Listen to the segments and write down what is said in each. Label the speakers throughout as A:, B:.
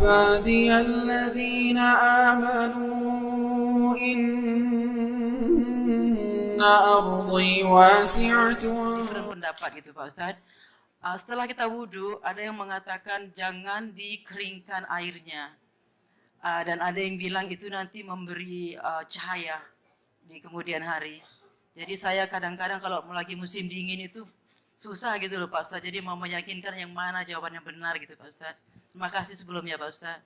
A: عبادي الذين آمنوا إن أرضي واسعة.
B: Different pendapat gitu Pak Ustadz. Setelah kita wudhu, ada yang mengatakan jangan dikeringkan airnya. Dan ada yang bilang itu nanti memberi cahaya di kemudian hari. Jadi saya kadang-kadang kalau lagi musim dingin itu susah gitu loh Pak Ustadz. Jadi mau meyakinkan yang mana jawaban yang benar gitu Pak Ustadz. Terima kasih sebelumnya Pak Ustadz.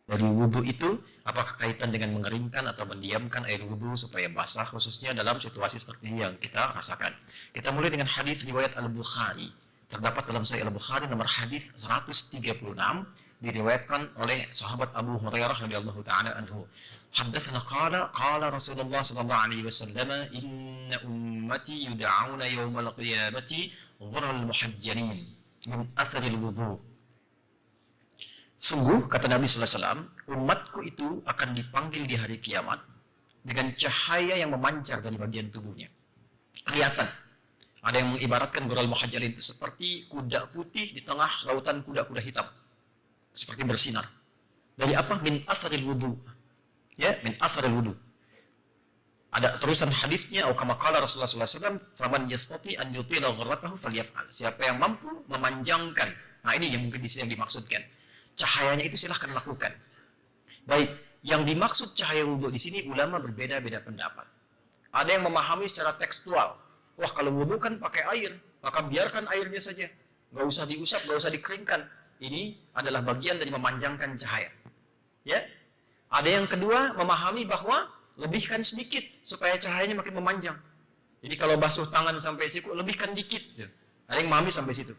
C: Dari wudhu itu, apakah kaitan dengan mengeringkan atau mendiamkan air wudhu supaya basah, khususnya dalam situasi seperti ini yang kita rasakan. Kita mulai dengan hadis riwayat Al-Bukhari. Terdapat dalam Sahih Al-Bukhari nomor hadis 136, diriwayatkan oleh sahabat Abu Hurairah radhiyallahu ta'ala anhu. Haddatsana qala Rasulullah sallallahu alaihi wasallam, inna ummati yud'auna yawmal qiyamati ghurral muhajjalin min atharil wudhu. Sungguh, kata Nabi sallallahu alaihi wasallam, umatku itu akan dipanggil di hari kiamat dengan cahaya yang memancar dari bagian tubuhnya. Kelihatan. Ada yang mengibaratkan ghurral muhajjalin itu seperti kuda putih di tengah lautan kuda-kuda hitam. Seperti bersinar. Dari apa? Min atharil wudhu. Ya, min atharil wudhu. Ada terusan hadisnya, atau kama qala Rasulullah sallallahu alaihi wasallam, "Faman yastati an yutila ghurratahu falyaf'al." Siapa yang mampu memanjangkan. Nah, ini yang mungkin di sini yang dimaksudkan. Cahayanya itu silahkan lakukan. Baik, yang dimaksud cahaya wudhu di sini ulama berbeda-beda pendapat. Ada yang memahami secara tekstual. Wah, kalau wudhu kan pakai air, maka biarkan airnya saja. Nggak usah diusap, nggak usah dikeringkan. Ini adalah bagian dari memanjangkan cahaya. Ya, ada yang kedua memahami bahwa lebihkan sedikit supaya cahayanya makin memanjang. Jadi kalau basuh tangan sampai siku, lebihkan dikit. Ada yang memahami sampai situ.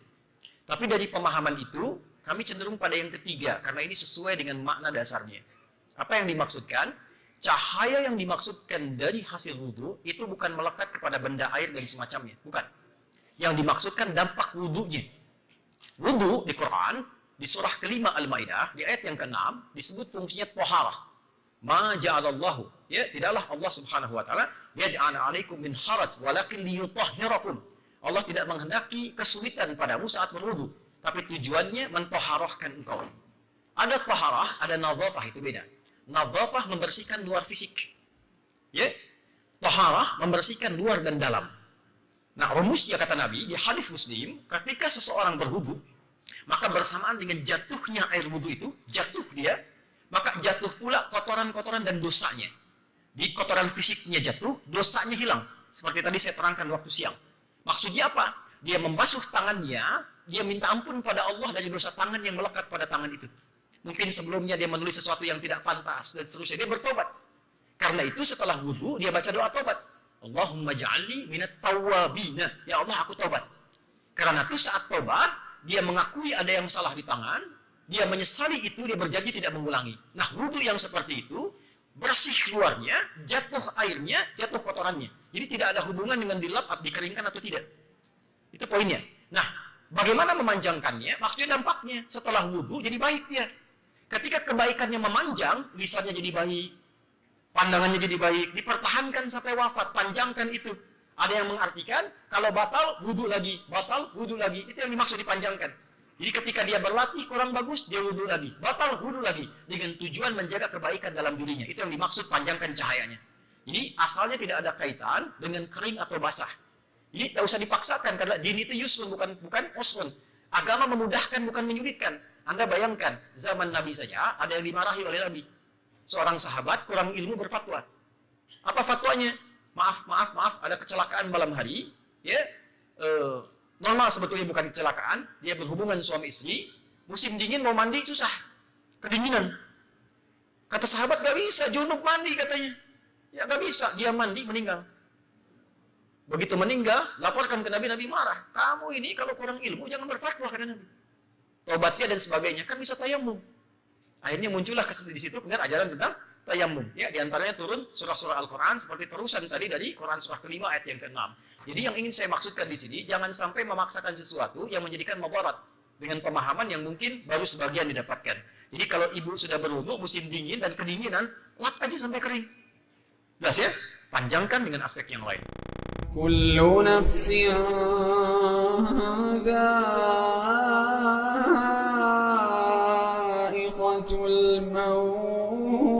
C: Tapi dari pemahaman itu, kami cenderung pada yang ketiga, karena ini sesuai dengan makna dasarnya. Apa yang dimaksudkan? Cahaya yang dimaksudkan dari hasil wudhu itu bukan melekat kepada benda air dari semacamnya. Bukan. Yang dimaksudkan dampak wudhunya. Wudhu di Quran, di surah kelima Al-Ma'idah, di ayat yang ke-6, disebut fungsinya taharah. Ma ja'alallahu. Ya, tidaklah Allah subhanahu wa ta'ala yaj'ala alaikum min haraj, walakin liyutahhirakum. Allah tidak menghendaki kesulitan padamu saat berwudhu. Tapi tujuannya mentahharahkan engkau. Ada taharah, ada nadhafah, itu beda. Nadhafah membersihkan luar fisik. Ya. Taharah membersihkan luar dan dalam. Nah, rumusnya kata Nabi di hadis Muslim, ketika seseorang berwudu, maka bersamaan dengan jatuhnya air wudu itu, jatuh dia, maka jatuh pula kotoran-kotoran dan dosanya. Di kotoran fisiknya jatuh, dosanya hilang. Seperti tadi saya terangkan waktu siang. Maksudnya apa? Dia membasuh tangannya, dia minta ampun pada Allah dari dosa tangan yang melekat pada tangan itu. Mungkin sebelumnya dia menulis sesuatu yang tidak pantas dan seterusnya. Dia bertobat. Karena itu setelah wudu dia baca doa tobat. Allahumma ja'alni minat tawwabina. Ya Allah, aku tobat. Karena itu saat tobat, dia mengakui ada yang salah di tangan, dia menyesali itu, dia berjanji tidak mengulangi. Nah, wudu yang seperti itu, bersih luarnya, jatuh airnya, jatuh kotorannya. Jadi tidak ada hubungan dengan dilap, dikeringkan atau tidak. Itu poinnya. Nah, bagaimana memanjangkannya? Maksudnya dampaknya. Setelah wudu jadi baik dia. Ketika kebaikannya memanjang, lisannya jadi baik, pandangannya jadi baik, dipertahankan sampai wafat, panjangkan itu. Ada yang mengartikan, kalau batal, wudu lagi, batal, wudu lagi. Itu yang dimaksud dipanjangkan. Jadi ketika dia berlatih kurang bagus, dia wudu lagi, batal, wudu lagi. Dengan tujuan menjaga kebaikan dalam dirinya. Itu yang dimaksud panjangkan cahayanya. Jadi asalnya tidak ada kaitan dengan kering atau basah. Jadi tidak usah dipaksakan, karena din itu yusrun, bukan usrun. Agama memudahkan, bukan menyulitkan. Anda bayangkan, zaman Nabi saja ada yang dimarahi oleh Nabi. Seorang sahabat kurang ilmu berfatwa. Apa fatwanya? Maaf, ada kecelakaan malam hari. Ya, normal sebetulnya bukan kecelakaan. Dia berhubungan suami istri. Musim dingin mau mandi susah, kedinginan. Kata sahabat, gak bisa, junub mandi katanya. Ya gak bisa, dia mandi meninggal. Begitu meninggal, laporkan ke Nabi, Nabi marah. Kamu ini kalau kurang ilmu jangan berfatwa, kata Nabi. Tobatnya dan sebagainya kan bisa tayamum. Akhirnya muncullah di situ kemudian ajaran tentang tayamum. Ya, di antaranya turun surah-surah Al-Quran seperti terusan tadi dari Quran surah kelima ayat yang ke-6. Jadi yang ingin saya maksudkan di sini, jangan sampai memaksakan sesuatu yang menjadikan mudarat dengan pemahaman yang mungkin baru sebagian didapatkan. Jadi kalau ibu sudah berwudu musim dingin dan kedinginan, lap aja sampai kering. Jelas ya? Panjangkan dengan aspek yang lain.
A: Kullu nafsin الموت